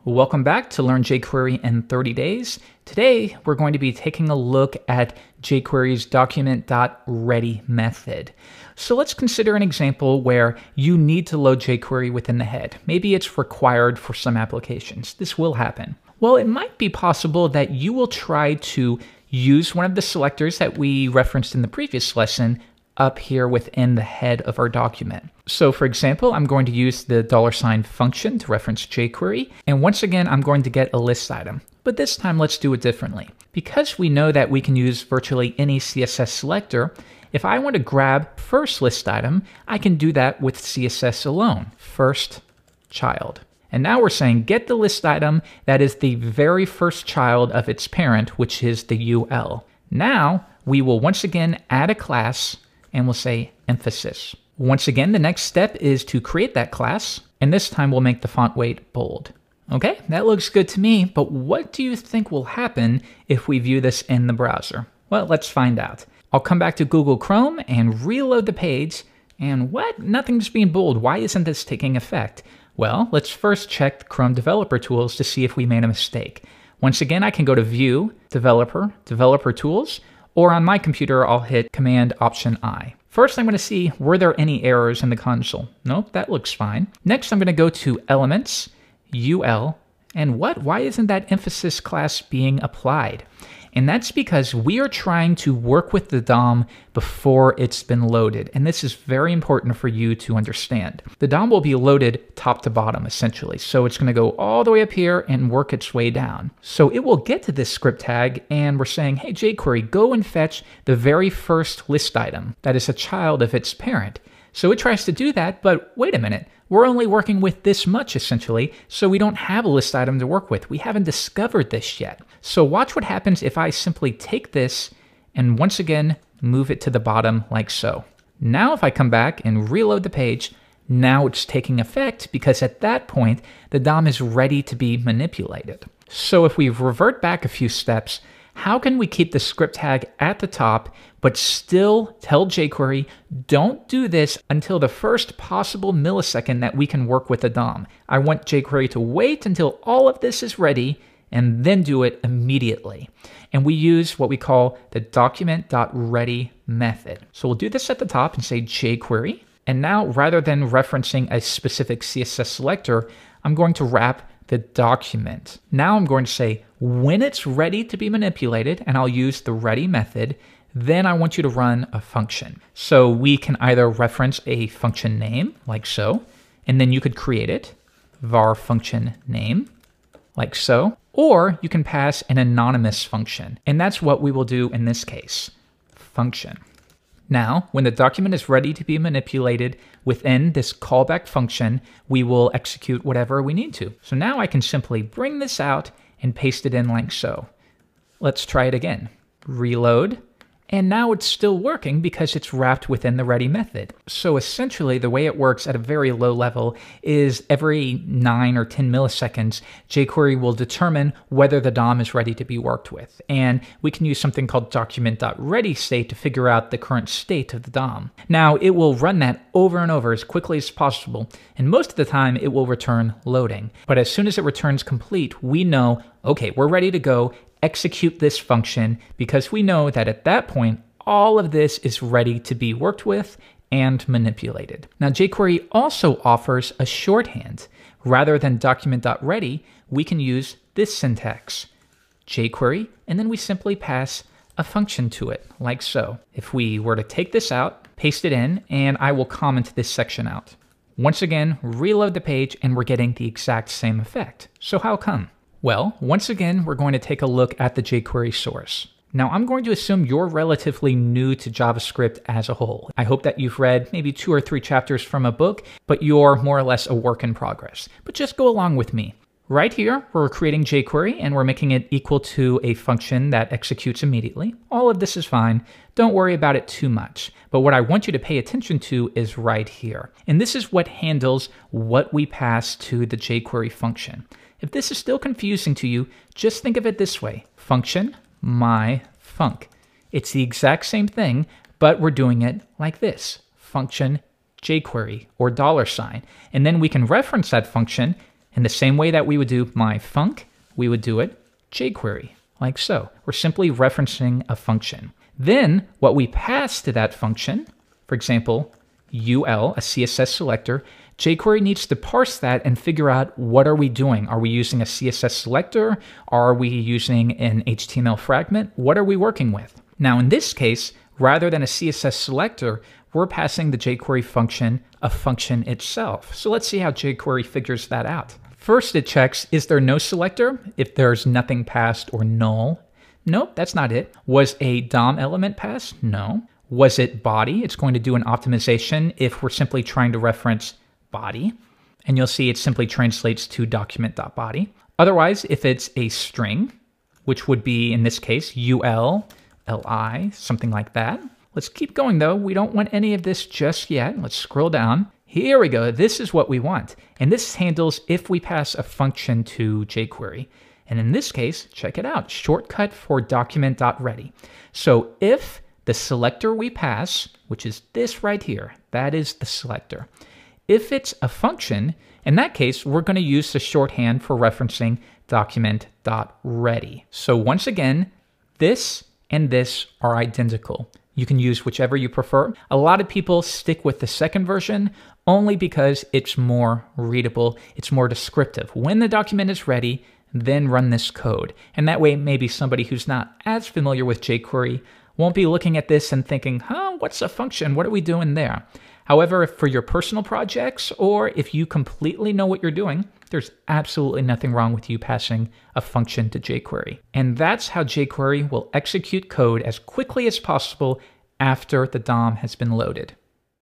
Welcome back to Learn jQuery in 30 days. Today, we're going to be taking a look at jQuery's document.ready method. So let's consider an example where you need to load jQuery within the head. Maybe it's required for some applications. This will happen. Well, it might be possible that you will try to use one of the selectors that we referenced in the previous lesson up here within the head of our document. So for example, I'm going to use the $sign function to reference jQuery. And once again, I'm going to get a list item. But this time, let's do it differently. Because we know that we can use virtually any CSS selector, if I want to grab first list item, I can do that with CSS alone, first child. And now we're saying get the list item that is the very first child of its parent, which is the UL. Now we will once again add a class and we'll say emphasis. Once again, the next step is to create that class, and this time we'll make the font weight bold. Okay, that looks good to me, but what do you think will happen if we view this in the browser? Well, let's find out. I'll come back to Google Chrome and reload the page, and what? Nothing's being bold. Why isn't this taking effect? Well, let's first check the Chrome Developer Tools to see if we made a mistake. Once again, I can go to View, Developer, Developer Tools, or on my computer, I'll hit Command-Option-I. First, I'm going to see, were there any errors in the console? Nope, that looks fine. Next, I'm going to go to Elements, UL, and what? Why isn't that emphasis class being applied? And that's because we are trying to work with the DOM before it's been loaded. And this is very important for you to understand. The DOM will be loaded top to bottom, essentially. So it's going to go all the way up here and work its way down. So it will get to this script tag, and we're saying, hey, jQuery, go and fetch the very first list item that is a child of its parent. So it tries to do that, but wait a minute. We're only working with this much, essentially, so we don't have a list item to work with. We haven't discovered this yet. So watch what happens if I simply take this and once again move it to the bottom like so. Now if I come back and reload the page, now it's taking effect because at that point, the DOM is ready to be manipulated. So if we revert back a few steps, how can we keep the script tag at the top, but still tell jQuery, don't do this until the first possible millisecond that we can work with the DOM. I want jQuery to wait until all of this is ready and then do it immediately. And we use what we call the document.ready method. So we'll do this at the top and say jQuery. And now rather than referencing a specific CSS selector, I'm going to wrap the document. Now I'm going to say when it's ready to be manipulated, and I'll use the ready method, then I want you to run a function. So we can either reference a function name like so, and then you could create it, var function name, like so, or you can pass an anonymous function. And that's what we will do in this case, function. Now, when the document is ready to be manipulated within this callback function, we will execute whatever we need to. So now I can simply bring this out and paste it in like so. Let's try it again. Reload. And now it's still working because it's wrapped within the ready method. So essentially, the way it works at a very low level is every 9 or 10 milliseconds, jQuery will determine whether the DOM is ready to be worked with. And we can use something called document.ready state to figure out the current state of the DOM. Now, it will run that over and over as quickly as possible. And most of the time, it will return loading. But as soon as it returns complete, we know, okay, we're ready to go. Execute this function because we know that at that point, all of this is ready to be worked with and manipulated. Now, jQuery also offers a shorthand. Rather than document.ready, we can use this syntax, jQuery, and then we simply pass a function to it, like so. If we were to take this out, paste it in, and I will comment this section out. Once again, reload the page, and we're getting the exact same effect. So how come? Well, once again, we're going to take a look at the jQuery source. Now, I'm going to assume you're relatively new to JavaScript as a whole. I hope that you've read maybe 2 or 3 chapters from a book, but you're more or less a work in progress. But just go along with me. Right here, we're creating jQuery, and we're making it equal to a function that executes immediately. All of this is fine. Don't worry about it too much. But what I want you to pay attention to is right here. And this is what handles what we pass to the jQuery function. If this is still confusing to you, just think of it this way. Function, my, func. It's the exact same thing, but we're doing it like this. Function, jQuery, or $sign. And then we can reference that function In the same way that we would do myfunc, we would do it jQuery, like so. We're simply referencing a function. Then what we pass to that function, for example, UL, a CSS selector, jQuery needs to parse that and figure out what are we doing. Are we using a CSS selector? Are we using an HTML fragment? What are we working with? Now in this case, rather than a CSS selector, we're passing the jQuery function a function itself. So let's see how jQuery figures that out. First it checks, is there no selector? If there's nothing passed or null. Nope, that's not it. Was a DOM element passed? No. Was it body? It's going to do an optimization if we're simply trying to reference body. And you'll see it simply translates to document.body. Otherwise, if it's a string, which would be, in this case, ul, li, something like that. Let's keep going, though. We don't want any of this just yet. Let's scroll down. Here we go. This is what we want. And this handles if we pass a function to jQuery. And in this case, check it out. Shortcut for document.ready. So if the selector we pass, which is this right here, that is the selector. If it's a function, in that case, we're going to use the shorthand for referencing document.ready. So once again, this and this are identical. You can use whichever you prefer. A lot of people stick with the second version only because it's more readable, it's more descriptive. When the document is ready, then run this code. And that way, maybe somebody who's not as familiar with jQuery won't be looking at this and thinking, what's a function? What are we doing there? However, if for your personal projects, or if you completely know what you're doing, there's absolutely nothing wrong with you passing a function to jQuery. And that's how jQuery will execute code as quickly as possible after the DOM has been loaded.